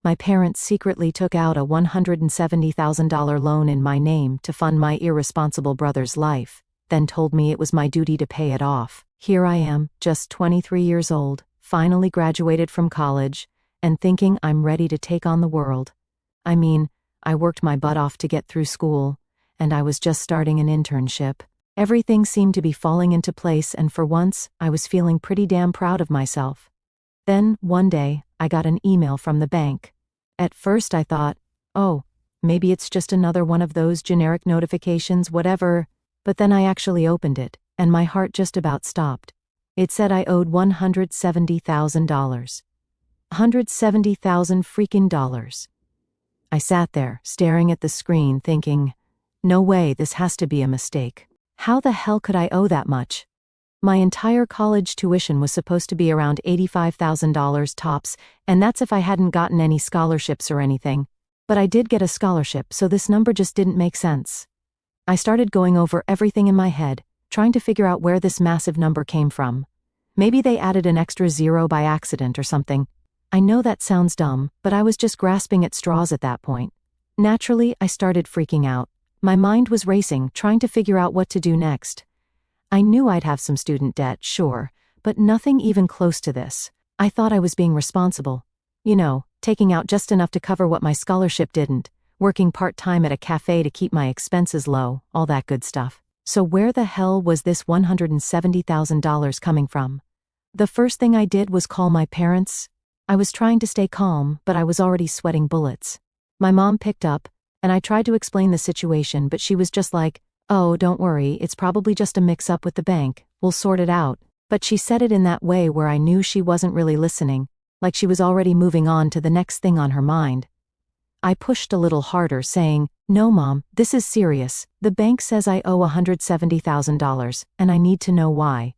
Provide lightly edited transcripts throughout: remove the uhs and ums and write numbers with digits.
My parents secretly took out a $170,000 loan in my name to fund my irresponsible brother's life, then told me it was my duty to pay it off. Here I am, just 23 years old, finally graduated from college, and thinking I'm ready to take on the world. I mean, I worked my butt off to get through school, and I was just starting an internship. Everything seemed to be falling into place, and for once, I was feeling pretty damn proud of myself. Then, one day, I got an email from the bank. At first I thought, oh, maybe it's just another one of those generic notifications, whatever, but then I actually opened it, and my heart just about stopped. It said I owed $170,000. $170,000 freaking dollars. I sat there, staring at the screen, thinking, no way, this has to be a mistake. How the hell could I owe that much? My entire college tuition was supposed to be around $85,000 tops, and that's if I hadn't gotten any scholarships or anything. But I did get a scholarship, so this number just didn't make sense. I started going over everything in my head, trying to figure out where this massive number came from. Maybe they added an extra zero by accident or something. I know that sounds dumb, but I was just grasping at straws at that point. Naturally, I started freaking out. My mind was racing, trying to figure out what to do next. I knew I'd have some student debt, sure, but nothing even close to this. I thought I was being responsible. You know, taking out just enough to cover what my scholarship didn't, working part-time at a cafe to keep my expenses low, all that good stuff. So where the hell was this $170,000 coming from? The first thing I did was call my parents. I was trying to stay calm, but I was already sweating bullets. My mom picked up, and I tried to explain the situation, but she was just like, oh, don't worry, it's probably just a mix-up with the bank, we'll sort it out. But she said it in that way where I knew she wasn't really listening, like she was already moving on to the next thing on her mind. I pushed a little harder, saying, no mom, this is serious. The bank says I owe $170,000, and I need to know why.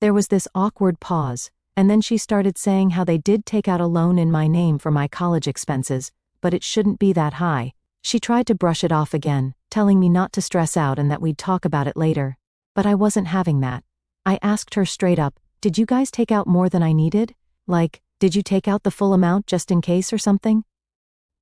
There was this awkward pause, and then she started saying how they did take out a loan in my name for my college expenses, but it shouldn't be that high. She tried to brush it off again, telling me not to stress out and that we'd talk about it later. But I wasn't having that. I asked her straight up, did you guys take out more than I needed? Like, did you take out the full amount just in case or something?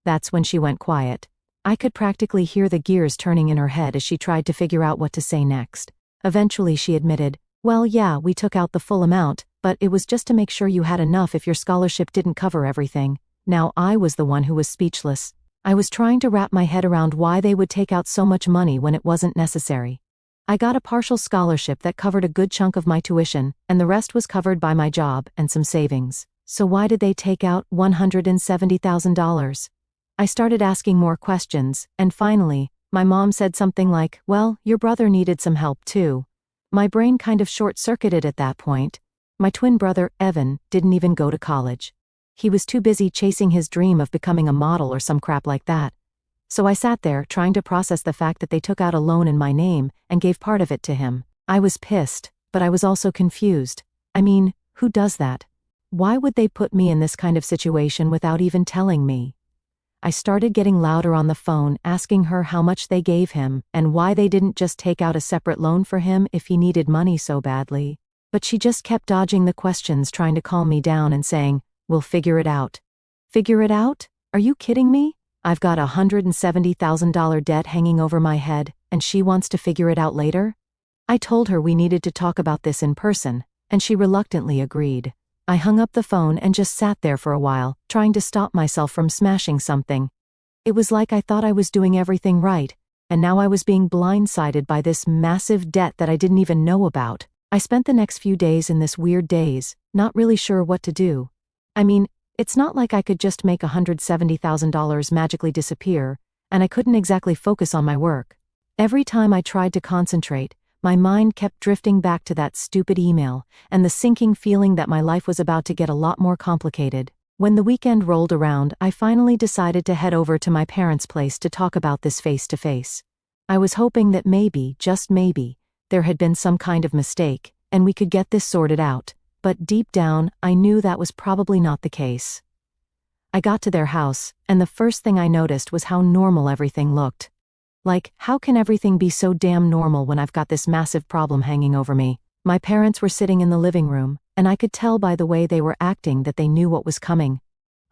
That's when she went quiet. I could practically hear the gears turning in her head as she tried to figure out what to say next. Eventually she admitted, well, yeah, we took out the full amount, but it was just to make sure you had enough if your scholarship didn't cover everything. Now I was the one who was speechless. I was trying to wrap my head around why they would take out so much money when it wasn't necessary. I got a partial scholarship that covered a good chunk of my tuition, and the rest was covered by my job and some savings. So why did they take out $170,000? I started asking more questions, and finally, my mom said something like, well, your brother needed some help too. My brain kind of short-circuited at that point. My twin brother, Evan, didn't even go to college. He was too busy chasing his dream of becoming a model or some crap like that. So I sat there trying to process the fact that they took out a loan in my name and gave part of it to him. I was pissed, but I was also confused. I mean, who does that? Why would they put me in this kind of situation without even telling me? I started getting louder on the phone, asking her how much they gave him and why they didn't just take out a separate loan for him if he needed money so badly. But she just kept dodging the questions, trying to calm me down and saying, we'll figure it out. Figure it out? Are you kidding me? I've got a $170,000 debt hanging over my head, and she wants to figure it out later? I told her we needed to talk about this in person, and she reluctantly agreed. I hung up the phone and just sat there for a while, trying to stop myself from smashing something. It was like I thought I was doing everything right, and now I was being blindsided by this massive debt that I didn't even know about. I spent the next few days in this weird daze, not really sure what to do. I mean, it's not like I could just make $170,000 magically disappear, and I couldn't exactly focus on my work. Every time I tried to concentrate, my mind kept drifting back to that stupid email, and the sinking feeling that my life was about to get a lot more complicated. When the weekend rolled around, I finally decided to head over to my parents' place to talk about this face to face. I was hoping that maybe, just maybe, there had been some kind of mistake, and we could get this sorted out. But deep down, I knew that was probably not the case. I got to their house, and the first thing I noticed was how normal everything looked. Like, how can everything be so damn normal when I've got this massive problem hanging over me? My parents were sitting in the living room, and I could tell by the way they were acting that they knew what was coming.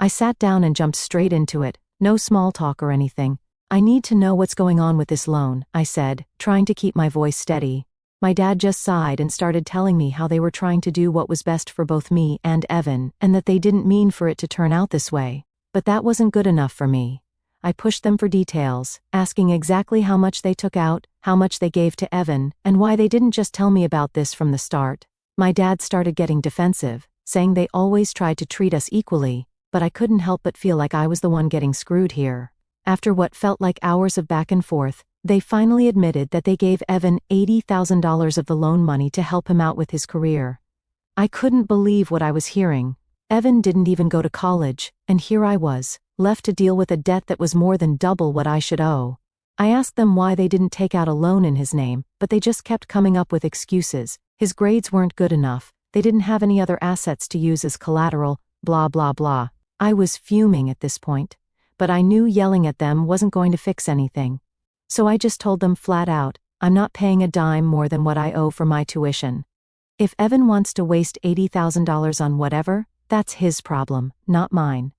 I sat down and jumped straight into it, no small talk or anything. "I need to know what's going on with this loan," I said, trying to keep my voice steady. My dad just sighed and started telling me how they were trying to do what was best for both me and Evan, and that they didn't mean for it to turn out this way. But that wasn't good enough for me. I pushed them for details, asking exactly how much they took out, how much they gave to Evan, and why they didn't just tell me about this from the start. My dad started getting defensive, saying they always tried to treat us equally, but I couldn't help but feel like I was the one getting screwed here. After what felt like hours of back and forth, they finally admitted that they gave Evan $80,000 of the loan money to help him out with his career. I couldn't believe what I was hearing. Evan didn't even go to college, and here I was, left to deal with a debt that was more than double what I should owe. I asked them why they didn't take out a loan in his name, but they just kept coming up with excuses. His grades weren't good enough, they didn't have any other assets to use as collateral, blah blah blah. I was fuming at this point, but I knew yelling at them wasn't going to fix anything. So I just told them flat out, I'm not paying a dime more than what I owe for my tuition. If Evan wants to waste $80,000 on whatever, that's his problem, not mine.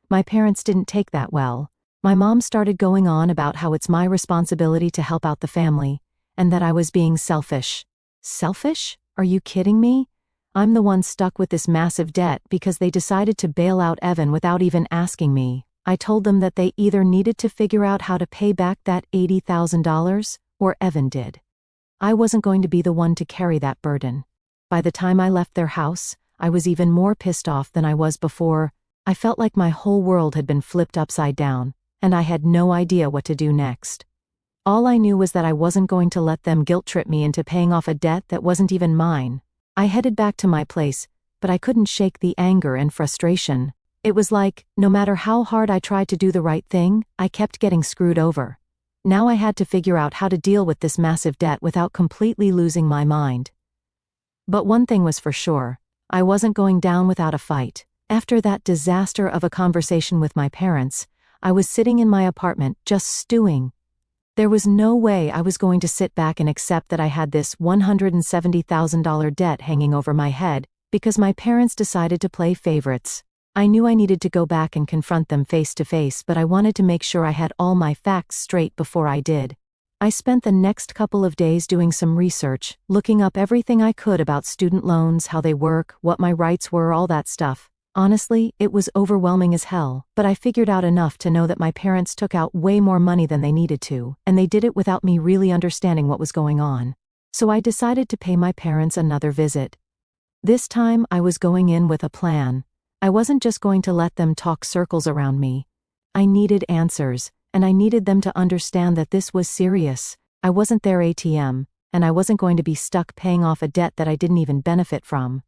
My parents didn't take that well. My mom started going on about how it's my responsibility to help out the family, and that I was being selfish. Selfish? Are you kidding me? I'm the one stuck with this massive debt because they decided to bail out Evan without even asking me. I told them that they either needed to figure out how to pay back that $80,000, or Evan did. I wasn't going to be the one to carry that burden. By the time I left their house, I was even more pissed off than I was before. I felt like my whole world had been flipped upside down, and I had no idea what to do next. All I knew was that I wasn't going to let them guilt-trip me into paying off a debt that wasn't even mine. I headed back to my place, but I couldn't shake the anger and frustration. It was like, no matter how hard I tried to do the right thing, I kept getting screwed over. Now I had to figure out how to deal with this massive debt without completely losing my mind. But one thing was for sure, I wasn't going down without a fight. After that disaster of a conversation with my parents, I was sitting in my apartment just stewing. There was no way I was going to sit back and accept that I had this $170,000 debt hanging over my head because my parents decided to play favorites. I knew I needed to go back and confront them face to face, but I wanted to make sure I had all my facts straight before I did. I spent the next couple of days doing some research, looking up everything I could about student loans, how they work, what my rights were, all that stuff. Honestly, it was overwhelming as hell, but I figured out enough to know that my parents took out way more money than they needed to, and they did it without me really understanding what was going on. So I decided to pay my parents another visit. This time I was going in with a plan. I wasn't just going to let them talk circles around me. I needed answers, and I needed them to understand that this was serious. I wasn't their ATM, and I wasn't going to be stuck paying off a debt that I didn't even benefit from.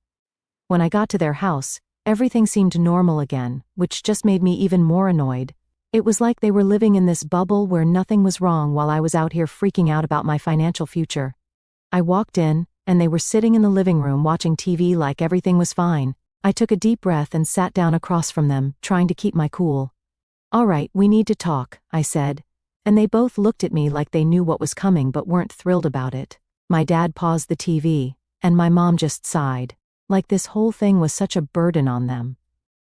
When I got to their house, everything seemed normal again, which just made me even more annoyed. It was like they were living in this bubble where nothing was wrong while I was out here freaking out about my financial future. I walked in, and they were sitting in the living room watching TV like everything was fine. I took a deep breath and sat down across from them, trying to keep my cool. "All right, we need to talk," I said. And they both looked at me like they knew what was coming but weren't thrilled about it. My dad paused the TV, and my mom just sighed. Like this whole thing was such a burden on them.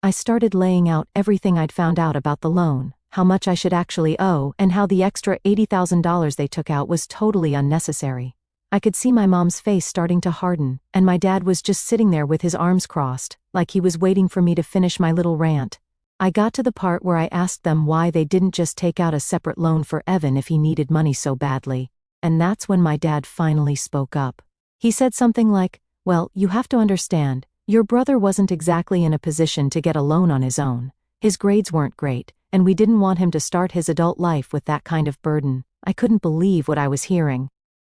I started laying out everything I'd found out about the loan, how much I should actually owe, and how the extra $80,000 they took out was totally unnecessary. I could see my mom's face starting to harden, and my dad was just sitting there with his arms crossed, like he was waiting for me to finish my little rant. I got to the part where I asked them why they didn't just take out a separate loan for Evan if he needed money so badly, and that's when my dad finally spoke up. He said something like, "Well, you have to understand, your brother wasn't exactly in a position to get a loan on his own. His grades weren't great, and we didn't want him to start his adult life with that kind of burden." I couldn't believe what I was hearing.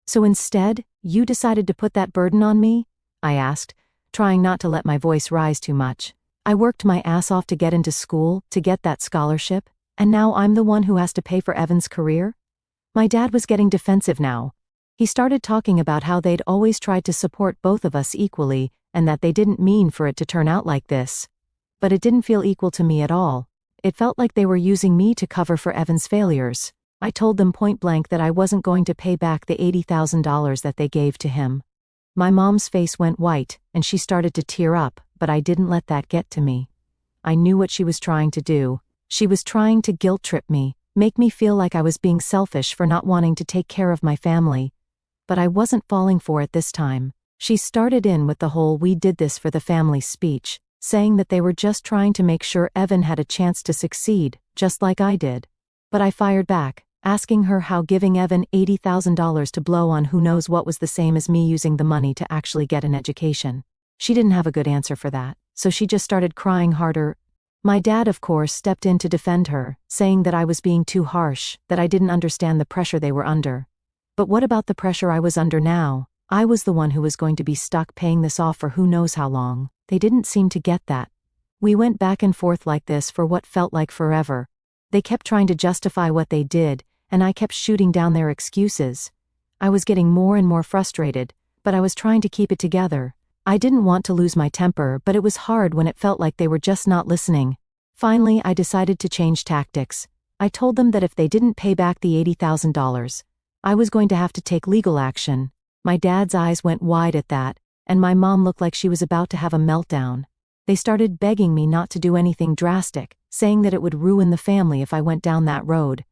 "So instead, you decided to put that burden on me?" I asked, trying not to let my voice rise too much. I worked my ass off to get into school, to get that scholarship, and now I'm the one who has to pay for Evan's career? My dad was getting defensive now. He started talking about how they'd always tried to support both of us equally, and that they didn't mean for it to turn out like this. But it didn't feel equal to me at all. It felt like they were using me to cover for Evan's failures. I told them point blank that I wasn't going to pay back the $80,000 that they gave to him. My mom's face went white, and she started to tear up, but I didn't let that get to me. I knew what she was trying to do. She was trying to guilt trip me, make me feel like I was being selfish for not wanting to take care of my family. But I wasn't falling for it this time. She started in with the whole "we did this for the family" speech, saying that they were just trying to make sure Evan had a chance to succeed, just like I did. But I fired back, asking her how giving Evan $80,000 to blow on who knows what was the same as me using the money to actually get an education. She didn't have a good answer for that, so she just started crying harder. My dad, of course, stepped in to defend her, saying that I was being too harsh, that I didn't understand the pressure they were under. But what about the pressure I was under now? I was the one who was going to be stuck paying this off for who knows how long. They didn't seem to get that. We went back and forth like this for what felt like forever. They kept trying to justify what they did, and I kept shooting down their excuses. I was getting more and more frustrated, but I was trying to keep it together. I didn't want to lose my temper, but it was hard when it felt like they were just not listening. Finally, I decided to change tactics. I told them that if they didn't pay back the $80,000, I was going to have to take legal action. My dad's eyes went wide at that, and my mom looked like she was about to have a meltdown. They started begging me not to do anything drastic, saying that it would ruin the family if I went down that road.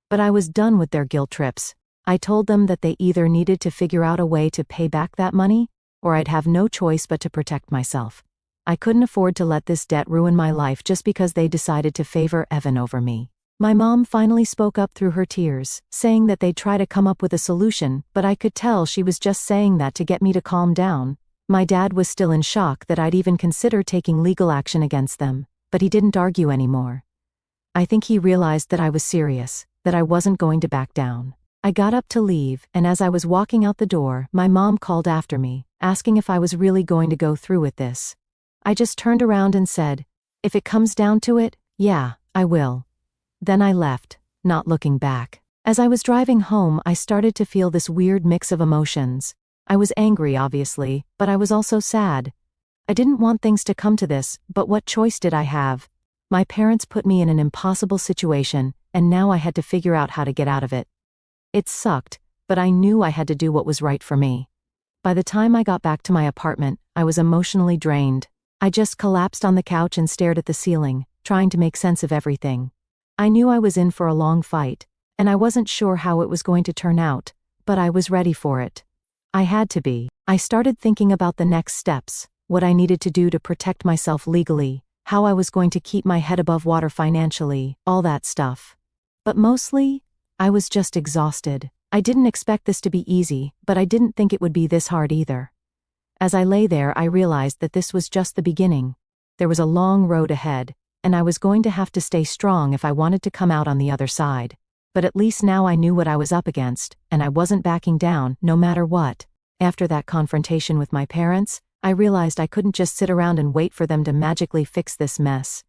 But I was done with their guilt trips. I told them that they either needed to figure out a way to pay back that money, or I'd have no choice but to protect myself. I couldn't afford to let this debt ruin my life just because they decided to favor Evan over me. My mom finally spoke up through her tears, saying that they'd try to come up with a solution, but I could tell she was just saying that to get me to calm down. My dad was still in shock that I'd even consider taking legal action against them, but he didn't argue anymore. I think he realized that I was serious, that I wasn't going to back down. I got up to leave, and as I was walking out the door, my mom called after me, asking if I was really going to go through with this. I just turned around and said, "If it comes down to it, yeah, I will." Then I left, not looking back. As I was driving home, I started to feel this weird mix of emotions. I was angry, obviously, but I was also sad. I didn't want things to come to this, but what choice did I have? My parents put me in an impossible situation, and now I had to figure out how to get out of it. It sucked, but I knew I had to do what was right for me. By the time I got back to my apartment, I was emotionally drained. I just collapsed on the couch and stared at the ceiling, trying to make sense of everything. I knew I was in for a long fight, and I wasn't sure how it was going to turn out, but I was ready for it. I had to be. I started thinking about the next steps, what I needed to do to protect myself legally, how I was going to keep my head above water financially, all that stuff. But mostly, I was just exhausted. I didn't expect this to be easy, but I didn't think it would be this hard either. As I lay there, I realized that this was just the beginning. There was a long road ahead, and I was going to have to stay strong if I wanted to come out on the other side. But at least now I knew what I was up against, and I wasn't backing down, no matter what. After that confrontation with my parents, I realized I couldn't just sit around and wait for them to magically fix this mess.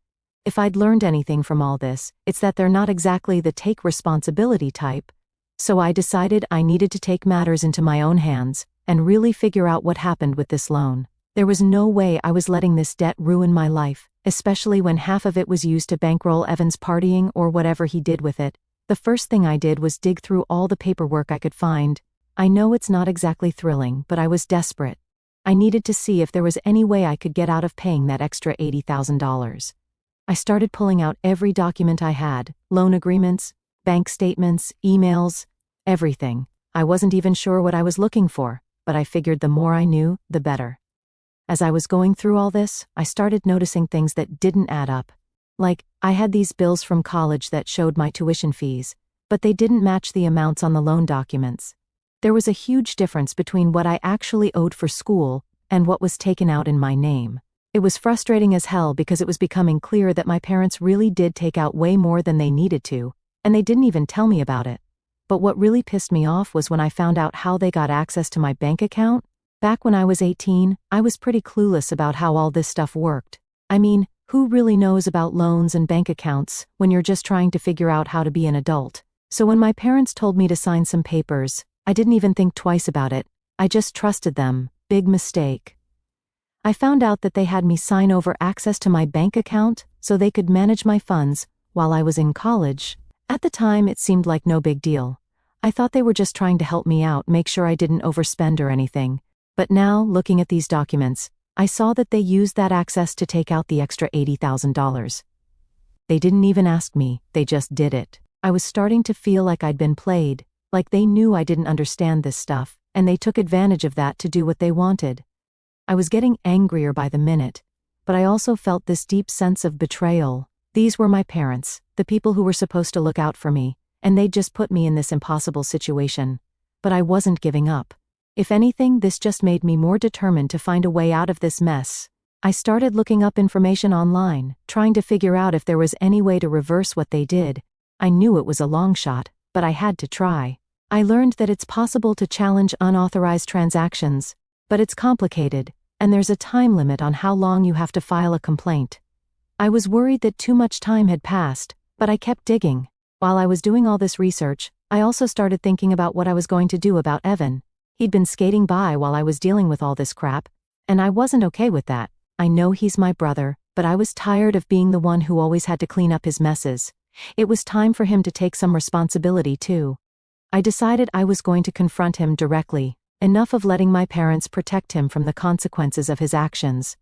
If I'd learned anything from all this, it's that they're not exactly the take responsibility type. So I decided I needed to take matters into my own hands, and really figure out what happened with this loan. There was no way I was letting this debt ruin my life, especially when half of it was used to bankroll Evan's partying or whatever he did with it. The first thing I did was dig through all the paperwork I could find. I know it's not exactly thrilling, but I was desperate. I needed to see if there was any way I could get out of paying that extra $80,000. I started pulling out every document I had, loan agreements, bank statements, emails, everything. I wasn't even sure what I was looking for, but I figured the more I knew, the better. As I was going through all this, I started noticing things that didn't add up. Like, I had these bills from college that showed my tuition fees, but they didn't match the amounts on the loan documents. There was a huge difference between what I actually owed for school and what was taken out in my name. It was frustrating as hell because it was becoming clear that my parents really did take out way more than they needed to, and they didn't even tell me about it. But what really pissed me off was when I found out how they got access to my bank account. Back when I was 18, I was pretty clueless about how all this stuff worked. I mean, who really knows about loans and bank accounts when you're just trying to figure out how to be an adult? So when my parents told me to sign some papers, I didn't even think twice about it. I just trusted them. Big mistake. I found out that they had me sign over access to my bank account so they could manage my funds while I was in college. At the time, it seemed like no big deal. I thought they were just trying to help me out, make sure I didn't overspend or anything. But now, looking at these documents, I saw that they used that access to take out the extra $80,000. They didn't even ask me, they just did it. I was starting to feel like I'd been played, like they knew I didn't understand this stuff, and they took advantage of that to do what they wanted. I was getting angrier by the minute, but I also felt this deep sense of betrayal. These were my parents, the people who were supposed to look out for me, and they'd just put me in this impossible situation. But I wasn't giving up. If anything, this just made me more determined to find a way out of this mess. I started looking up information online, trying to figure out if there was any way to reverse what they did. I knew it was a long shot, but I had to try. I learned that it's possible to challenge unauthorized transactions, but it's complicated, and there's a time limit on how long you have to file a complaint. I was worried that too much time had passed, but I kept digging. While I was doing all this research, I also started thinking about what I was going to do about Evan. He'd been skating by while I was dealing with all this crap, and I wasn't okay with that. I know he's my brother, but I was tired of being the one who always had to clean up his messes. It was time for him to take some responsibility too. I decided I was going to confront him directly. Enough of letting my parents protect him from the consequences of his actions.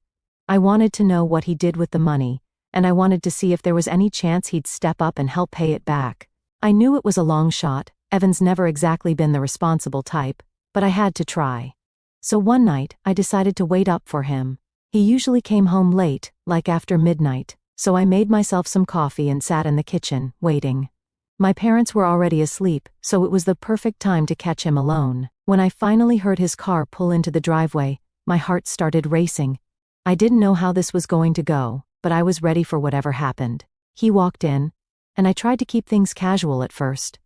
I wanted to know what he did with the money, and I wanted to see if there was any chance he'd step up and help pay it back. I knew it was a long shot. Evan's never exactly been the responsible type, but I had to try. So one night, I decided to wait up for him. He usually came home late, like after midnight, so I made myself some coffee and sat in the kitchen, waiting. My parents were already asleep, so it was the perfect time to catch him alone. When I finally heard his car pull into the driveway, my heart started racing. I didn't know how this was going to go, but I was ready for whatever happened. He walked in, and I tried to keep things casual at first.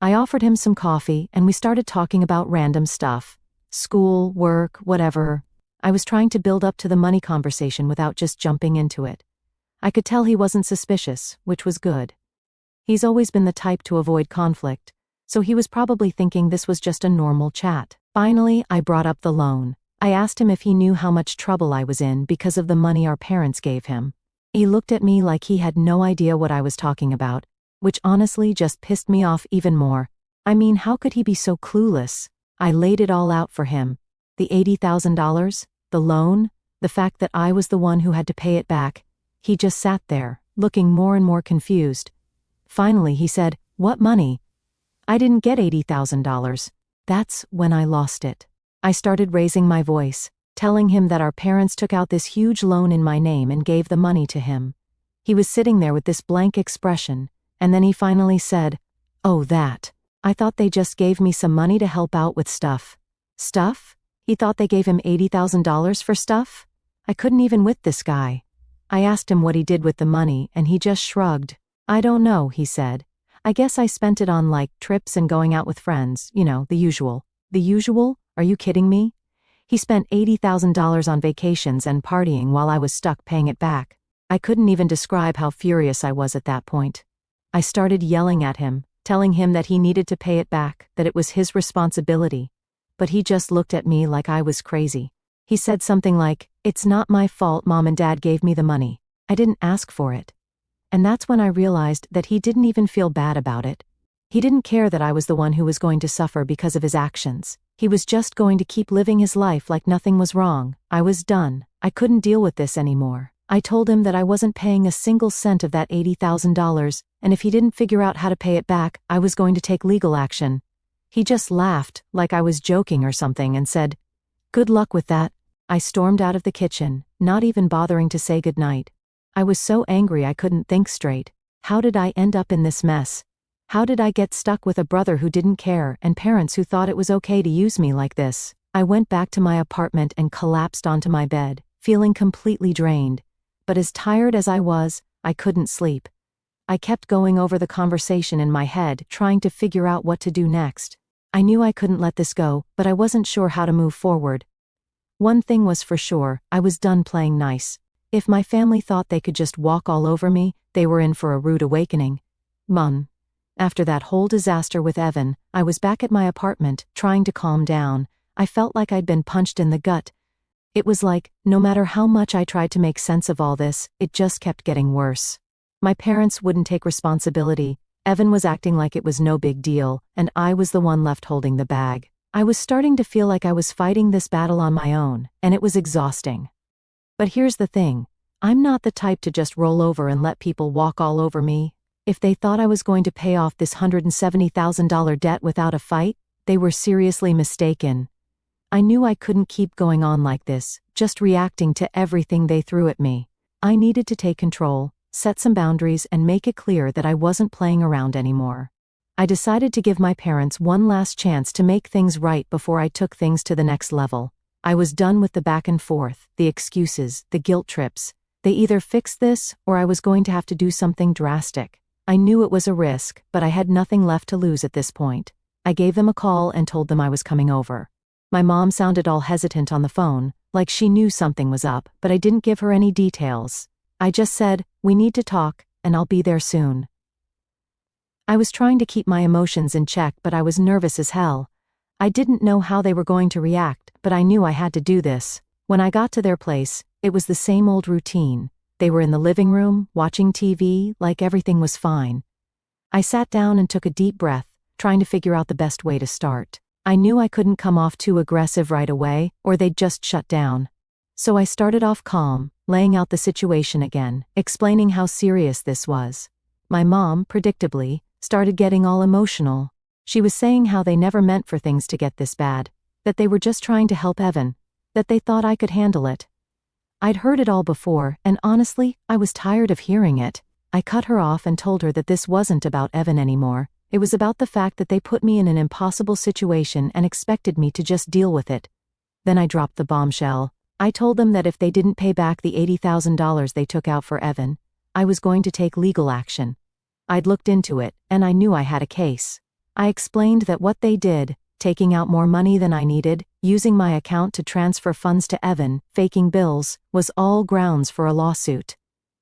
I offered him some coffee, and we started talking about random stuff. School, work, whatever. I was trying to build up to the money conversation without just jumping into it. I could tell he wasn't suspicious, which was good. He's always been the type to avoid conflict, so he was probably thinking this was just a normal chat. Finally, I brought up the loan. I asked him if he knew how much trouble I was in because of the money our parents gave him. He looked at me like he had no idea what I was talking about, which honestly just pissed me off even more. I mean, how could he be so clueless? I laid it all out for him. The $80,000, the loan, the fact that I was the one who had to pay it back. He just sat there, looking more and more confused. Finally, he said, "What money? I didn't get $80,000. That's when I lost it. I started raising my voice, telling him that our parents took out this huge loan in my name and gave the money to him. He was sitting there with this blank expression, and then he finally said, "Oh, that. I thought they just gave me some money to help out with stuff." Stuff? He thought they gave him $80,000 for stuff? I couldn't even with this guy. I asked him what he did with the money, and he just shrugged. "I don't know," he said. "I guess I spent it on trips and going out with friends, the usual." The usual? Are you kidding me? He spent $80,000 on vacations and partying while I was stuck paying it back. I couldn't even describe how furious I was at that point. I started yelling at him, telling him that he needed to pay it back, that it was his responsibility. But he just looked at me like I was crazy. He said something like, "It's not my fault Mom and Dad gave me the money. I didn't ask for it." And that's when I realized that he didn't even feel bad about it. He didn't care that I was the one who was going to suffer because of his actions. He was just going to keep living his life like nothing was wrong. I was done. I couldn't deal with this anymore. I told him that I wasn't paying a single cent of that $80,000, and if he didn't figure out how to pay it back, I was going to take legal action. He just laughed, like I was joking or something, and said, "Good luck with that." I stormed out of the kitchen, not even bothering to say goodnight. I was so angry I couldn't think straight. How did I end up in this mess? How did I get stuck with a brother who didn't care and parents who thought it was okay to use me like this? I went back to my apartment and collapsed onto my bed, feeling completely drained. But as tired as I was, I couldn't sleep. I kept going over the conversation in my head, trying to figure out what to do next. I knew I couldn't let this go, but I wasn't sure how to move forward. One thing was for sure, I was done playing nice. If my family thought they could just walk all over me, they were in for a rude awakening. After that whole disaster with Evan, I was back at my apartment, trying to calm down. I felt like I'd been punched in the gut. It was like, no matter how much I tried to make sense of all this, it just kept getting worse. My parents wouldn't take responsibility. Evan was acting like it was no big deal, and I was the one left holding the bag. I was starting to feel like I was fighting this battle on my own, and it was exhausting. But here's the thing. I'm not the type to just roll over and let people walk all over me. If they thought I was going to pay off this $170,000 debt without a fight, they were seriously mistaken. I knew I couldn't keep going on like this, just reacting to everything they threw at me. I needed to take control, set some boundaries, and make it clear that I wasn't playing around anymore. I decided to give my parents one last chance to make things right before I took things to the next level. I was done with the back and forth, the excuses, the guilt trips. They either fixed this, or I was going to have to do something drastic. I knew it was a risk, but I had nothing left to lose at this point. I gave them a call and told them I was coming over. My mom sounded all hesitant on the phone, like she knew something was up, but I didn't give her any details. I just said, "We need to talk, and I'll be there soon." I was trying to keep my emotions in check, but I was nervous as hell. I didn't know how they were going to react, but I knew I had to do this. When I got to their place, it was the same old routine. They were in the living room, watching TV, like everything was fine. I sat down and took a deep breath, trying to figure out the best way to start. I knew I couldn't come off too aggressive right away, or they'd just shut down. So I started off calm, laying out the situation again, explaining how serious this was. My mom, predictably, started getting all emotional. She was saying how they never meant for things to get this bad, that they were just trying to help Evan, that they thought I could handle it. I'd heard it all before, and honestly, I was tired of hearing it. I cut her off and told her that this wasn't about Evan anymore. It was about the fact that they put me in an impossible situation and expected me to just deal with it. Then I dropped the bombshell. I told them that if they didn't pay back the $80,000 they took out for Evan, I was going to take legal action. I'd looked into it, and I knew I had a case. I explained that what they did, taking out more money than I needed, using my account to transfer funds to Evan, faking bills, was all grounds for a lawsuit.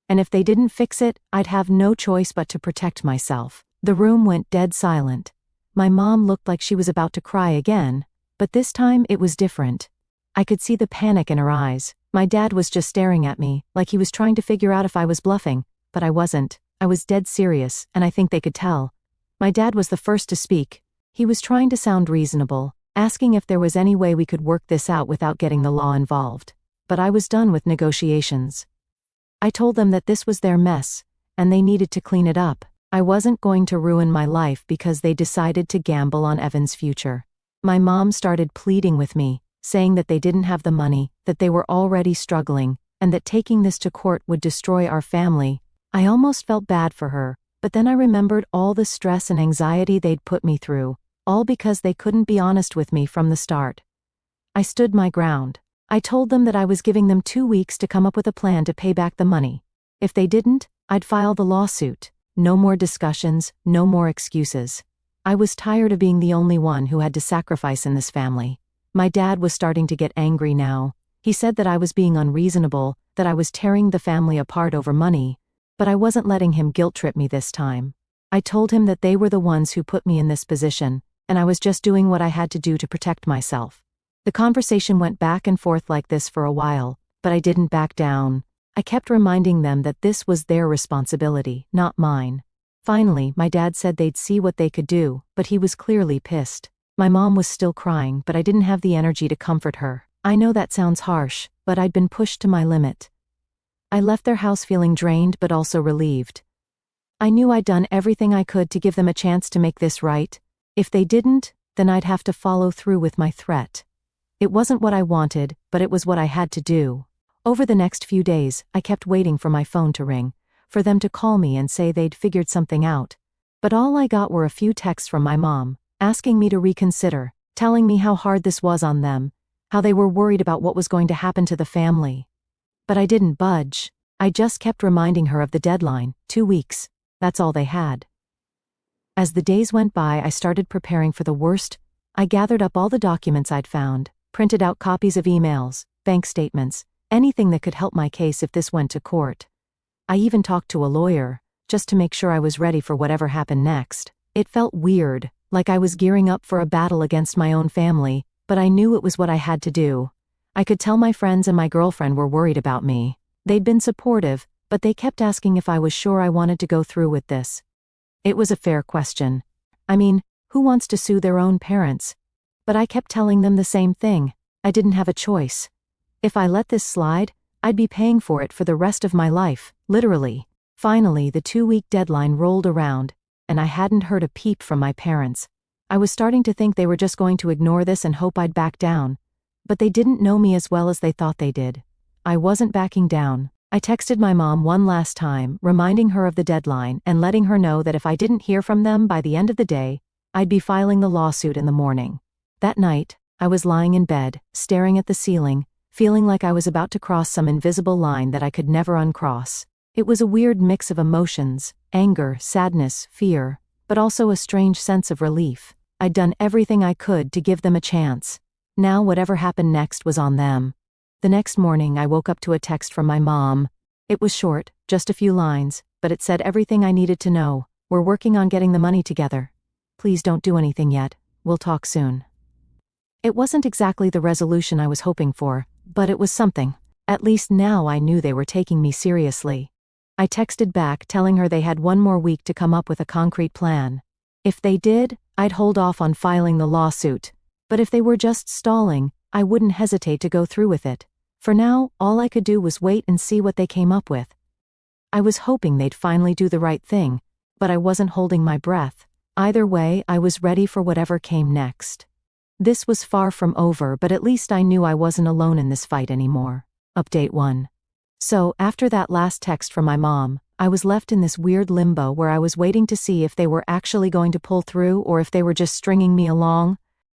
And if they didn't fix it, I'd have no choice but to protect myself. The room went dead silent. My mom looked like she was about to cry again, but this time it was different. I could see the panic in her eyes. My dad was just staring at me, like he was trying to figure out if I was bluffing, but I wasn't. I was dead serious, and I think they could tell. My dad was the first to speak. He was trying to sound reasonable, asking if there was any way we could work this out without getting the law involved. But I was done with negotiations. I told them that this was their mess, and they needed to clean it up. I wasn't going to ruin my life because they decided to gamble on Evan's future. My mom started pleading with me, saying that they didn't have the money, that they were already struggling, and that taking this to court would destroy our family. I almost felt bad for her, but then I remembered all the stress and anxiety they'd put me through, all because they couldn't be honest with me from the start. I stood my ground. I told them that I was giving them 2 weeks to come up with a plan to pay back the money. If they didn't, I'd file the lawsuit. No more discussions, no more excuses. I was tired of being the only one who had to sacrifice in this family. My dad was starting to get angry now. He said that I was being unreasonable, that I was tearing the family apart over money. But I wasn't letting him guilt-trip me this time. I told him that they were the ones who put me in this position, and I was just doing what I had to do to protect myself. The conversation went back and forth like this for a while, but I didn't back down. I kept reminding them that this was their responsibility, not mine. Finally, my dad said they'd see what they could do, but he was clearly pissed. My mom was still crying, but I didn't have the energy to comfort her. I know that sounds harsh, but I'd been pushed to my limit. I left their house feeling drained but also relieved. I knew I'd done everything I could to give them a chance to make this right. If they didn't, then I'd have to follow through with my threat. It wasn't what I wanted, but it was what I had to do. Over the next few days, I kept waiting for my phone to ring, for them to call me and say they'd figured something out. But all I got were a few texts from my mom, asking me to reconsider, telling me how hard this was on them, how they were worried about what was going to happen to the family. But I didn't budge. I just kept reminding her of the deadline, 2 weeks. That's all they had. As the days went by, I started preparing for the worst. I gathered up all the documents I'd found, printed out copies of emails, bank statements, anything that could help my case if this went to court. I even talked to a lawyer, just to make sure I was ready for whatever happened next. It felt weird, like I was gearing up for a battle against my own family, but I knew it was what I had to do. I could tell my friends and my girlfriend were worried about me. They'd been supportive, but they kept asking if I was sure I wanted to go through with this. It was a fair question. I mean, who wants to sue their own parents? But I kept telling them the same thing. I didn't have a choice. If I let this slide, I'd be paying for it for the rest of my life, literally. Finally, the 2-week deadline rolled around, and I hadn't heard a peep from my parents. I was starting to think they were just going to ignore this and hope I'd back down. But they didn't know me as well as they thought they did. I wasn't backing down. I texted my mom one last time, reminding her of the deadline and letting her know that if I didn't hear from them by the end of the day, I'd be filing the lawsuit in the morning. That night, I was lying in bed, staring at the ceiling, feeling like I was about to cross some invisible line that I could never uncross. It was a weird mix of emotions, anger, sadness, fear, but also a strange sense of relief. I'd done everything I could to give them a chance. Now whatever happened next was on them. The next morning I woke up to a text from my mom. It was short, just a few lines, but it said everything I needed to know. We're working on getting the money together. Please don't do anything yet. We'll talk soon. It wasn't exactly the resolution I was hoping for, but it was something. At least now I knew they were taking me seriously. I texted back telling her they had one more week to come up with a concrete plan. If they did, I'd hold off on filing the lawsuit. But if they were just stalling, I wouldn't hesitate to go through with it. For now, all I could do was wait and see what they came up with. I was hoping they'd finally do the right thing, but I wasn't holding my breath. Either way, I was ready for whatever came next. This was far from over, but at least I knew I wasn't alone in this fight anymore. Update 1. So, after that last text from my mom, I was left in this weird limbo where I was waiting to see if they were actually going to pull through or if they were just stringing me along.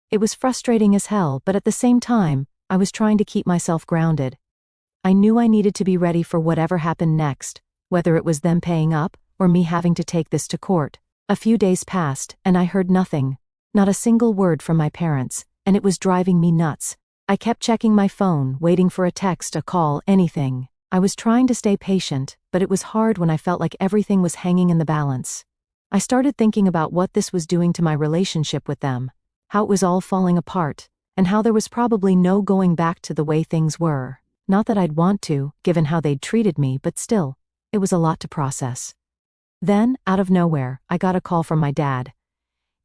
It was frustrating as hell, but at the same time, I was trying to keep myself grounded. I knew I needed to be ready for whatever happened next, whether it was them paying up or me having to take this to court. A few days passed, and I heard nothing. Not a single word from my parents, and it was driving me nuts. I kept checking my phone, waiting for a text, a call, anything. I was trying to stay patient, but it was hard when I felt like everything was hanging in the balance. I started thinking about what this was doing to my relationship with them, how it was all falling apart, and how there was probably no going back to the way things were. Not that I'd want to, given how they'd treated me, but still, it was a lot to process. Then, out of nowhere, I got a call from my dad.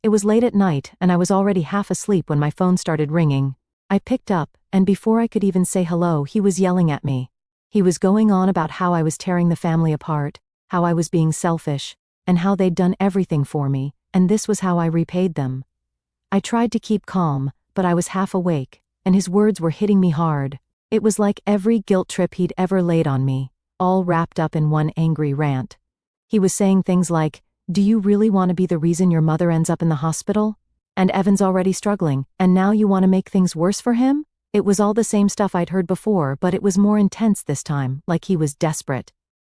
It was late at night, and I was already half asleep when my phone started ringing. I picked up, and before I could even say hello, he was yelling at me. He was going on about how I was tearing the family apart, how I was being selfish, and how they'd done everything for me, and this was how I repaid them. I tried to keep calm, but I was half awake, and his words were hitting me hard. It was like every guilt trip he'd ever laid on me, all wrapped up in one angry rant. He was saying things like, "Do you really want to be the reason your mother ends up in the hospital? And Evan's already struggling, and now you want to make things worse for him?" It was all the same stuff I'd heard before, but it was more intense this time, like he was desperate.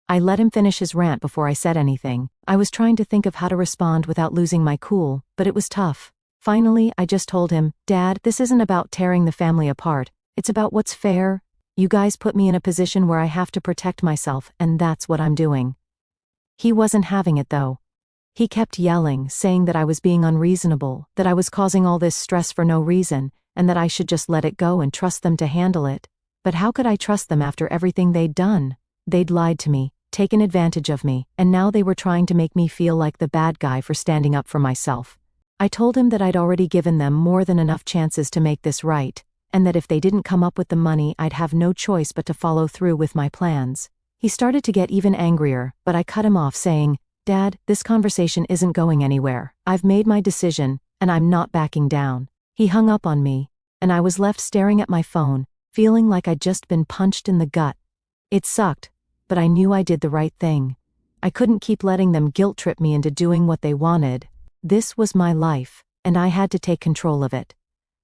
I let him finish his rant before I said anything. I was trying to think of how to respond without losing my cool, but it was tough. Finally, I just told him, "Dad, this isn't about tearing the family apart. It's about what's fair. You guys put me in a position where I have to protect myself, and that's what I'm doing." He wasn't having it though. He kept yelling, saying that I was being unreasonable, that I was causing all this stress for no reason, and that I should just let it go and trust them to handle it. But how could I trust them after everything they'd done? They'd lied to me, taken advantage of me, and now they were trying to make me feel like the bad guy for standing up for myself. I told him that I'd already given them more than enough chances to make this right, and that if they didn't come up with the money, I'd have no choice but to follow through with my plans. He started to get even angrier, but I cut him off saying, "Dad, this conversation isn't going anywhere. I've made my decision, and I'm not backing down." He hung up on me, and I was left staring at my phone, feeling like I'd just been punched in the gut. It sucked, but I knew I did the right thing. I couldn't keep letting them guilt-trip me into doing what they wanted. This was my life, and I had to take control of it.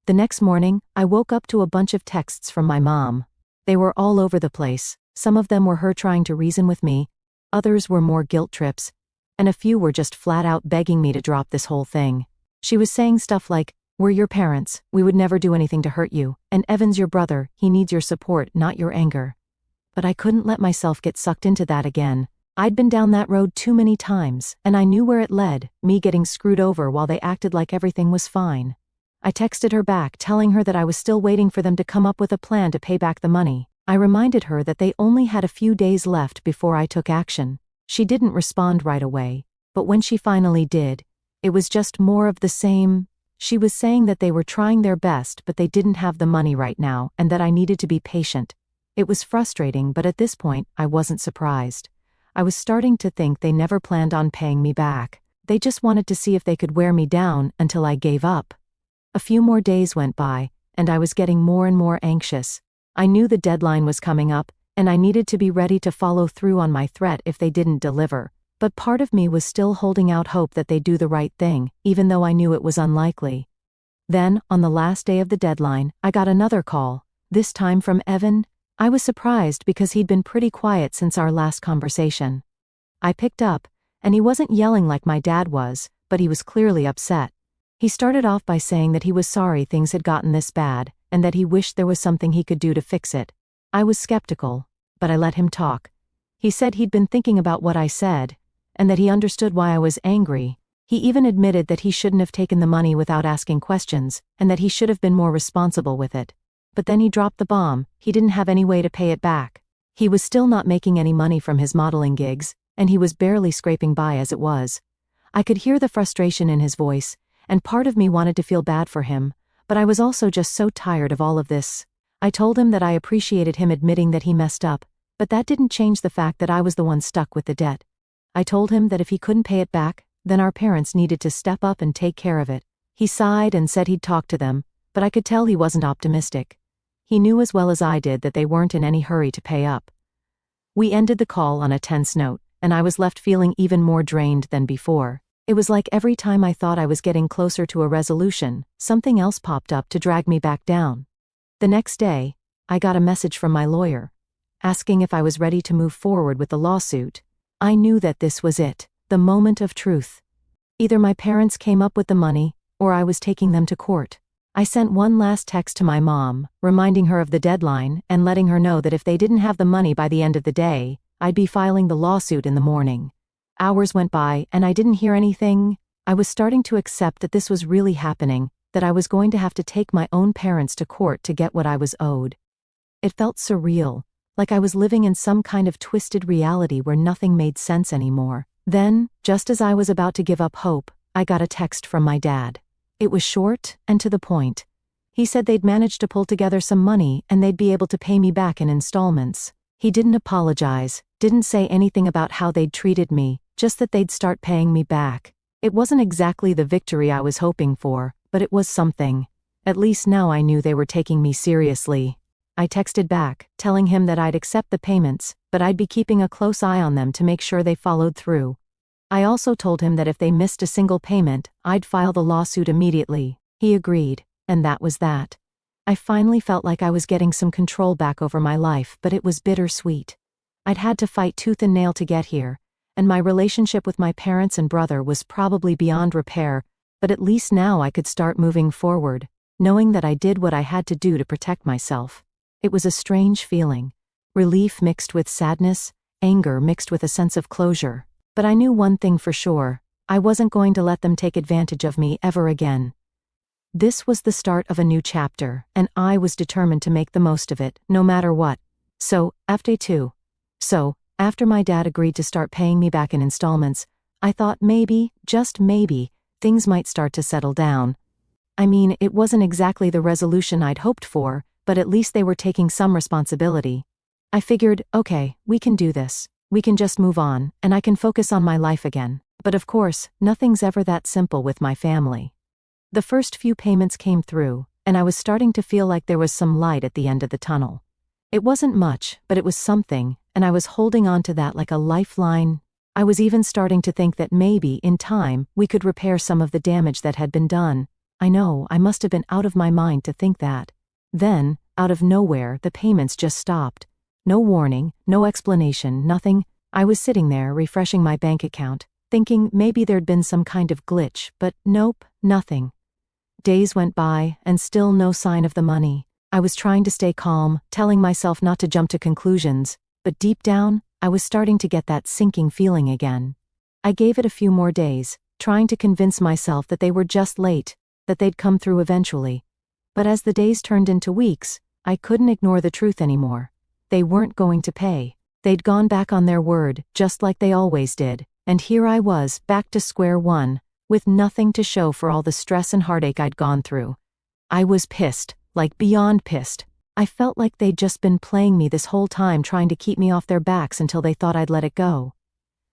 The next morning, I woke up to a bunch of texts from my mom. They were all over the place. Some of them were her trying to reason with me, others were more guilt trips, and a few were just flat out begging me to drop this whole thing. She was saying stuff like, "We're your parents, we would never do anything to hurt you, and Evan's your brother, he needs your support, not your anger." But I couldn't let myself get sucked into that again. I'd been down that road too many times, and I knew where it led, me getting screwed over while they acted like everything was fine. I texted her back telling her that I was still waiting for them to come up with a plan to pay back the money. I reminded her that they only had a few days left before I took action. She didn't respond right away, but when she finally did, it was just more of the same. She was saying that they were trying their best but they didn't have the money right now and that I needed to be patient. It was frustrating, but at this point, I wasn't surprised. I was starting to think they never planned on paying me back. They just wanted to see if they could wear me down until I gave up. A few more days went by, and I was getting more and more anxious. I knew the deadline was coming up, and I needed to be ready to follow through on my threat if they didn't deliver. But part of me was still holding out hope that they'd do the right thing, even though I knew it was unlikely. Then, on the last day of the deadline, I got another call, this time from Evan. I was surprised because he'd been pretty quiet since our last conversation. I picked up, and he wasn't yelling like my dad was, but he was clearly upset. He started off by saying that he was sorry things had gotten this bad, and that he wished there was something he could do to fix it. I was skeptical, but I let him talk. He said he'd been thinking about what I said, and that he understood why I was angry. He even admitted that he shouldn't have taken the money without asking questions, and that he should have been more responsible with it. But then he dropped the bomb, he didn't have any way to pay it back. He was still not making any money from his modeling gigs, and he was barely scraping by as it was. I could hear the frustration in his voice, and part of me wanted to feel bad for him, but I was also just so tired of all of this. I told him that I appreciated him admitting that he messed up, but that didn't change the fact that I was the one stuck with the debt. I told him that if he couldn't pay it back, then our parents needed to step up and take care of it. He sighed and said he'd talk to them, but I could tell he wasn't optimistic. He knew as well as I did that they weren't in any hurry to pay up. We ended the call on a tense note, and I was left feeling even more drained than before. It was like every time I thought I was getting closer to a resolution, something else popped up to drag me back down. The next day, I got a message from my lawyer, asking if I was ready to move forward with the lawsuit. I knew that this was it, the moment of truth. Either my parents came up with the money, or I was taking them to court. I sent one last text to my mom, reminding her of the deadline and letting her know that if they didn't have the money by the end of the day, I'd be filing the lawsuit in the morning. Hours went by and I didn't hear anything. I was starting to accept that this was really happening, that I was going to have to take my own parents to court to get what I was owed. It felt surreal, like I was living in some kind of twisted reality where nothing made sense anymore. Then, just as I was about to give up hope, I got a text from my dad. It was short and to the point. He said they'd managed to pull together some money and they'd be able to pay me back in installments. He didn't apologize, didn't say anything about how they'd treated me, just that they'd start paying me back. It wasn't exactly the victory I was hoping for, but it was something. At least now I knew they were taking me seriously. I texted back, telling him that I'd accept the payments, but I'd be keeping a close eye on them to make sure they followed through. I also told him that if they missed a single payment, I'd file the lawsuit immediately. He agreed, and that was that. I finally felt like I was getting some control back over my life, but it was bittersweet. I'd had to fight tooth and nail to get here, and my relationship with my parents and brother was probably beyond repair, but at least now I could start moving forward, knowing that I did what I had to do to protect myself. It was a strange feeling. Relief mixed with sadness, anger mixed with a sense of closure. But I knew one thing for sure, I wasn't going to let them take advantage of me ever again. This was the start of a new chapter, and I was determined to make the most of it, no matter what. So, after my dad agreed to start paying me back in installments, I thought maybe, just maybe, things might start to settle down. I mean, it wasn't exactly the resolution I'd hoped for, but at least they were taking some responsibility. I figured, okay, we can do this. We can just move on, and I can focus on my life again. But of course, nothing's ever that simple with my family. The first few payments came through, and I was starting to feel like there was some light at the end of the tunnel. It wasn't much, but it was something, and I was holding on to that like a lifeline. I was even starting to think that maybe, in time, we could repair some of the damage that had been done. I know, I must have been out of my mind to think that. Then, out of nowhere, the payments just stopped. No warning, no explanation, nothing. I was sitting there, refreshing my bank account, thinking maybe there'd been some kind of glitch, but nope, nothing. Days went by, and still no sign of the money. I was trying to stay calm, telling myself not to jump to conclusions, but deep down, I was starting to get that sinking feeling again. I gave it a few more days, trying to convince myself that they were just late, that they'd come through eventually. But as the days turned into weeks, I couldn't ignore the truth anymore. They weren't going to pay. They'd gone back on their word, just like they always did, and here I was, back to square one, with nothing to show for all the stress and heartache I'd gone through. I was pissed, like beyond pissed. I felt like they'd just been playing me this whole time, trying to keep me off their backs until they thought I'd let it go.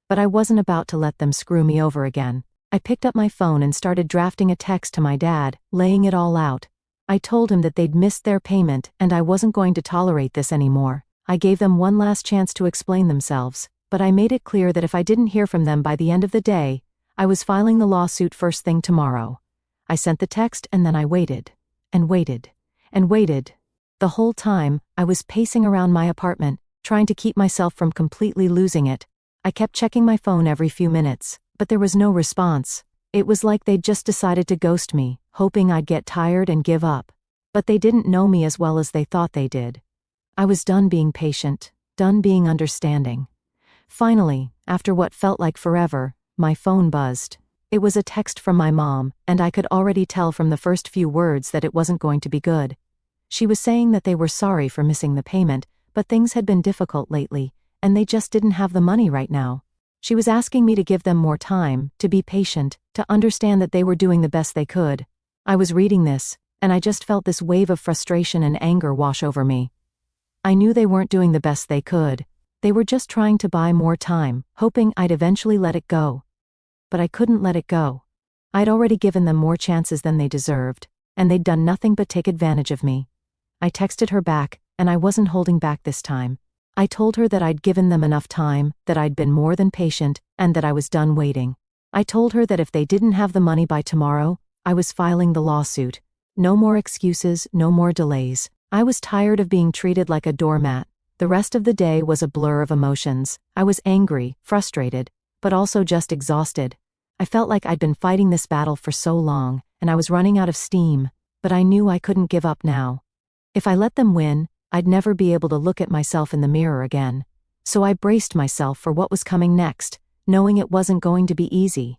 But I wasn't about to let them screw me over again. I picked up my phone and started drafting a text to my dad, laying it all out. I told him that they'd missed their payment and I wasn't going to tolerate this anymore. I gave them one last chance to explain themselves, but I made it clear that if I didn't hear from them by the end of the day, I was filing the lawsuit first thing tomorrow. I sent the text and then I waited, and waited, and waited. The whole time, I was pacing around my apartment, trying to keep myself from completely losing it. I kept checking my phone every few minutes, but there was no response. It was like they'd just decided to ghost me, hoping I'd get tired and give up. But they didn't know me as well as they thought they did. I was done being patient, done being understanding. Finally, after what felt like forever, my phone buzzed. It was a text from my mom, and I could already tell from the first few words that it wasn't going to be good. She was saying that they were sorry for missing the payment, but things had been difficult lately, and they just didn't have the money right now. She was asking me to give them more time, to be patient, to understand that they were doing the best they could. I was reading this, and I just felt this wave of frustration and anger wash over me. I knew they weren't doing the best they could. They were just trying to buy more time, hoping I'd eventually let it go. But I couldn't let it go. I'd already given them more chances than they deserved, and they'd done nothing but take advantage of me. I texted her back, and I wasn't holding back this time. I told her that I'd given them enough time, that I'd been more than patient, and that I was done waiting. I told her that if they didn't have the money by tomorrow, I was filing the lawsuit. No more excuses, no more delays. I was tired of being treated like a doormat. The rest of the day was a blur of emotions. I was angry, frustrated, but also just exhausted. I felt like I'd been fighting this battle for so long, and I was running out of steam, but I knew I couldn't give up now. If I let them win, I'd never be able to look at myself in the mirror again. So I braced myself for what was coming next, knowing it wasn't going to be easy.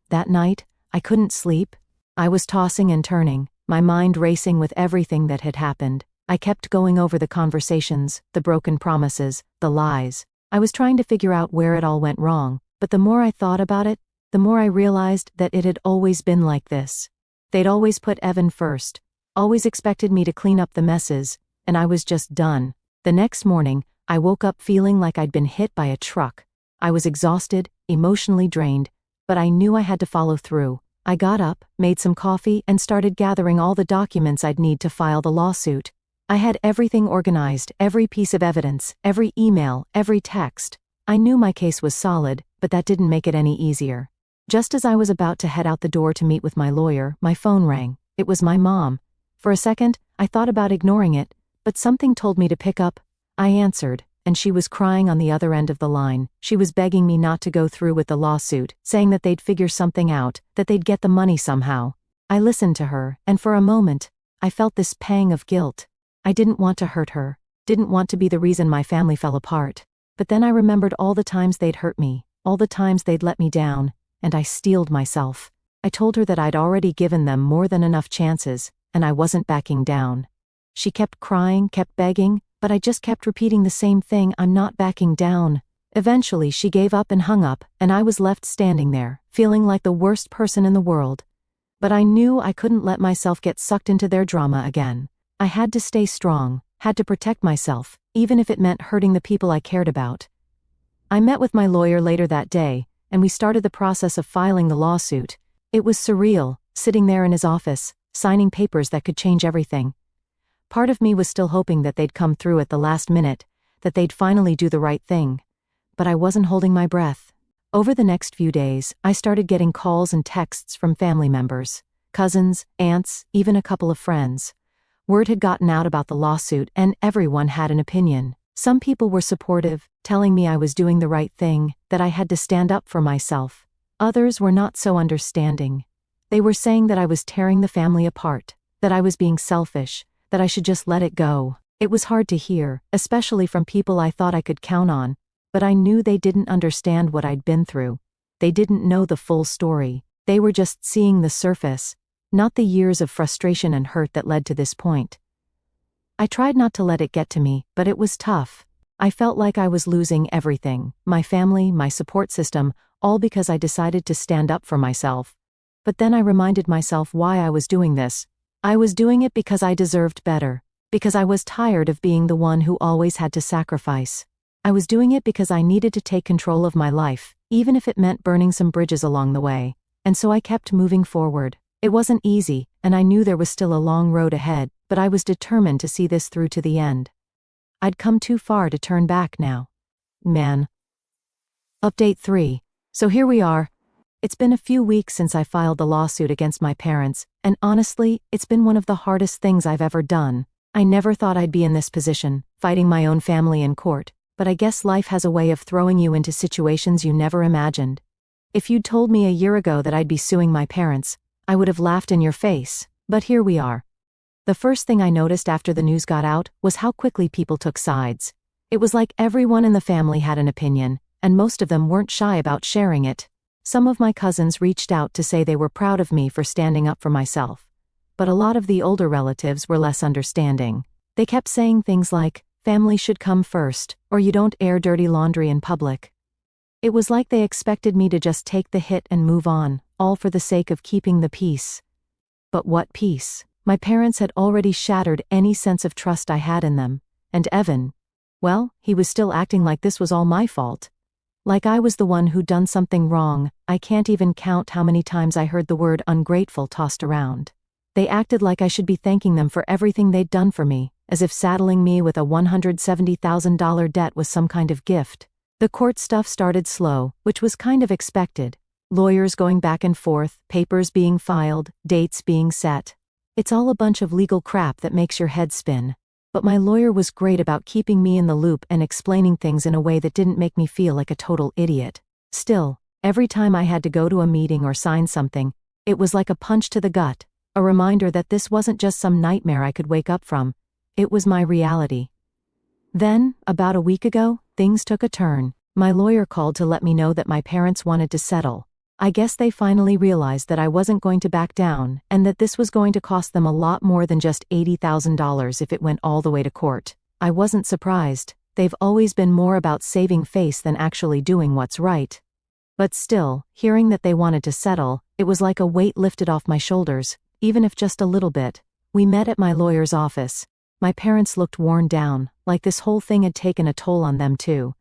That night, I couldn't sleep. I was tossing and turning, my mind racing with everything that had happened. I kept going over the conversations, the broken promises, the lies. I was trying to figure out where it all went wrong, but the more I thought about it, the more I realized that it had always been like this. They'd always put Evan first, always expected me to clean up the messes, and I was just done. The next morning, I woke up feeling like I'd been hit by a truck. I was exhausted, emotionally drained, but I knew I had to follow through. I got up, made some coffee, and started gathering all the documents I'd need to file the lawsuit. I had everything organized, every piece of evidence, every email, every text. I knew my case was solid, but that didn't make it any easier. Just as I was about to head out the door to meet with my lawyer, my phone rang. It was my mom. For a second, I thought about ignoring it, but something told me to pick up. I answered, and she was crying on the other end of the line. She was begging me not to go through with the lawsuit, saying that they'd figure something out, that they'd get the money somehow. I listened to her, and for a moment, I felt this pang of guilt. I didn't want to hurt her, didn't want to be the reason my family fell apart. But then I remembered all the times they'd hurt me, all the times they'd let me down, and I steeled myself. I told her that I'd already given them more than enough chances, and I wasn't backing down. She kept crying, kept begging, but I just kept repeating the same thing: I'm not backing down. Eventually she gave up and hung up, and I was left standing there, feeling like the worst person in the world. But I knew I couldn't let myself get sucked into their drama again. I had to stay strong, had to protect myself, even if it meant hurting the people I cared about. I met with my lawyer later that day, and we started the process of filing the lawsuit. It was surreal, sitting there in his office, signing papers that could change everything. Part of me was still hoping that they'd come through at the last minute, that they'd finally do the right thing. But I wasn't holding my breath. Over the next few days, I started getting calls and texts from family members, cousins, aunts, even a couple of friends. Word had gotten out about the lawsuit, and everyone had an opinion. Some people were supportive, telling me I was doing the right thing, that I had to stand up for myself. Others were not so understanding. They were saying that I was tearing the family apart, that I was being selfish, that I should just let it go. It was hard to hear, especially from people I thought I could count on, but I knew they didn't understand what I'd been through. They didn't know the full story. They were just seeing the surface, not the years of frustration and hurt that led to this point. I tried not to let it get to me, but it was tough. I felt like I was losing everything, my family, my support system, all because I decided to stand up for myself. But then I reminded myself why I was doing this. I was doing it because I deserved better. Because I was tired of being the one who always had to sacrifice. I was doing it because I needed to take control of my life, even if it meant burning some bridges along the way. And so I kept moving forward. It wasn't easy, and I knew there was still a long road ahead, but I was determined to see this through to the end. I'd come too far to turn back now. Man. Update 3. So here we are. It's been a few weeks since I filed the lawsuit against my parents, and honestly, it's been one of the hardest things I've ever done. I never thought I'd be in this position, fighting my own family in court, but I guess life has a way of throwing you into situations you never imagined. If you'd told me a year ago that I'd be suing my parents, I would have laughed in your face, but here we are. The first thing I noticed after the news got out was how quickly people took sides. It was like everyone in the family had an opinion, and most of them weren't shy about sharing it. Some of my cousins reached out to say they were proud of me for standing up for myself. But a lot of the older relatives were less understanding. They kept saying things like, "Family should come first," or "You don't air dirty laundry in public." It was like they expected me to just take the hit and move on, all for the sake of keeping the peace. But what peace? My parents had already shattered any sense of trust I had in them. And Evan, well, he was still acting like this was all my fault. Like I was the one who'd done something wrong. I can't even count how many times I heard the word ungrateful tossed around. They acted like I should be thanking them for everything they'd done for me, as if saddling me with a $170,000 debt was some kind of gift. The court stuff started slow, which was kind of expected. Lawyers going back and forth, papers being filed, dates being set. It's all a bunch of legal crap that makes your head spin. But my lawyer was great about keeping me in the loop and explaining things in a way that didn't make me feel like a total idiot. Still, every time I had to go to a meeting or sign something, it was like a punch to the gut, a reminder that this wasn't just some nightmare I could wake up from. It was my reality. Then, about a week ago, things took a turn. My lawyer called to let me know that my parents wanted to settle. I guess they finally realized that I wasn't going to back down, and that this was going to cost them a lot more than just $80,000 if it went all the way to court. I wasn't surprised. They've always been more about saving face than actually doing what's right. But still, hearing that they wanted to settle, it was like a weight lifted off my shoulders, even if just a little bit. We met at my lawyer's office. My parents looked worn down, like this whole thing had taken a toll on them too.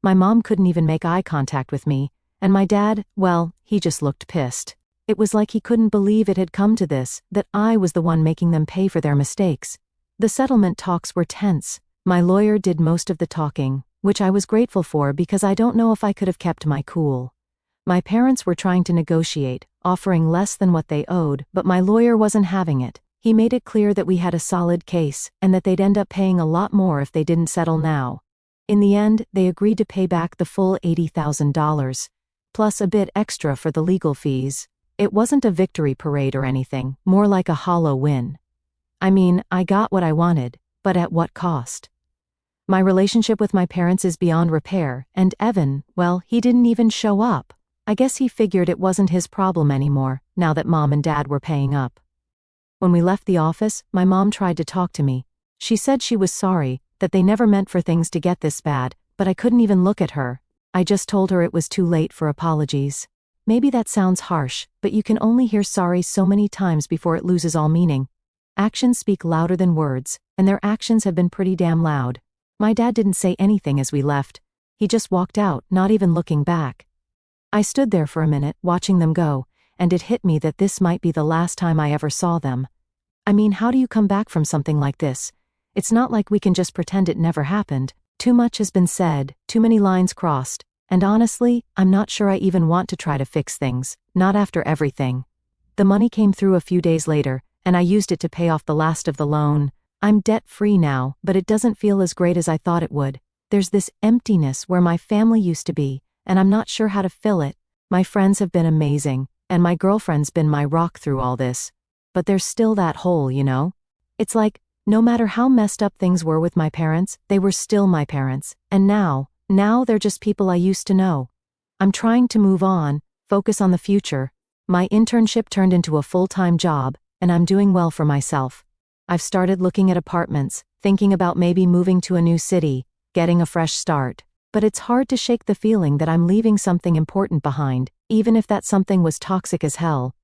My mom couldn't even make eye contact with me, and my dad, well, he just looked pissed. It was like he couldn't believe it had come to this, that I was the one making them pay for their mistakes. The settlement talks were tense. My lawyer did most of the talking, which I was grateful for because I don't know if I could have kept my cool. My parents were trying to negotiate, offering less than what they owed, but my lawyer wasn't having it. He made it clear that we had a solid case, and that they'd end up paying a lot more if they didn't settle now. In the end, they agreed to pay back the full $80,000. Plus a bit extra for the legal fees. It wasn't a victory parade or anything, more like a hollow win. I mean, I got what I wanted, but at what cost? My relationship with my parents is beyond repair, and Evan, well, he didn't even show up. I guess he figured it wasn't his problem anymore, now that Mom and Dad were paying up. When we left the office, my mom tried to talk to me. She said she was sorry, that they never meant for things to get this bad, but I couldn't even look at her. I just told her it was too late for apologies. Maybe that sounds harsh, but you can only hear sorry so many times before it loses all meaning. Actions speak louder than words, and their actions have been pretty damn loud. My dad didn't say anything as we left. He just walked out, not even looking back. I stood there for a minute, watching them go, and it hit me that this might be the last time I ever saw them. I mean, how do you come back from something like this? It's not like we can just pretend it never happened. Too much has been said, too many lines crossed, and honestly, I'm not sure I even want to try to fix things, not after everything. The money came through a few days later, and I used it to pay off the last of the loan. I'm debt-free now, but it doesn't feel as great as I thought it would. There's this emptiness where my family used to be, and I'm not sure how to fill it. My friends have been amazing, and my girlfriend's been my rock through all this. But there's still that hole, you know? It's like, no matter how messed up things were with my parents, they were still my parents, and now they're just people I used to know. I'm trying to move on, focus on the future. My internship turned into a full-time job, and I'm doing well for myself. I've started looking at apartments, thinking about maybe moving to a new city, getting a fresh start. But it's hard to shake the feeling that I'm leaving something important behind, even if that something was toxic as hell.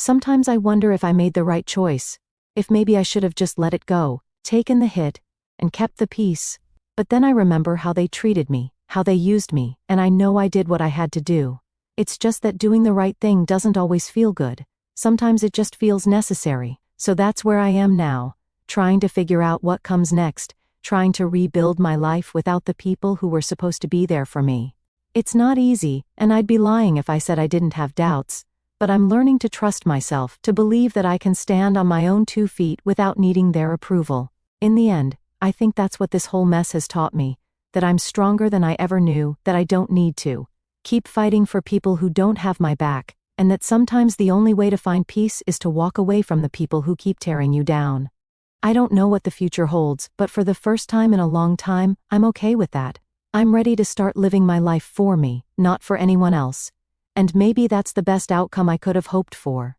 Sometimes I wonder if I made the right choice, if maybe I should have just let it go, taken the hit, and kept the peace. But then I remember how they treated me, how they used me, and I know I did what I had to do. It's just that doing the right thing doesn't always feel good. Sometimes it just feels necessary. So that's where I am now, trying to figure out what comes next, trying to rebuild my life without the people who were supposed to be there for me. It's not easy, and I'd be lying if I said I didn't have doubts, but I'm learning to trust myself, to believe that I can stand on my own 2 feet without needing their approval. In the end, I think that's what this whole mess has taught me, that I'm stronger than I ever knew, that I don't need to keep fighting for people who don't have my back, and that sometimes the only way to find peace is to walk away from the people who keep tearing you down. I don't know what the future holds, but for the first time in a long time, I'm okay with that. I'm ready to start living my life for me, not for anyone else. And maybe that's the best outcome I could have hoped for.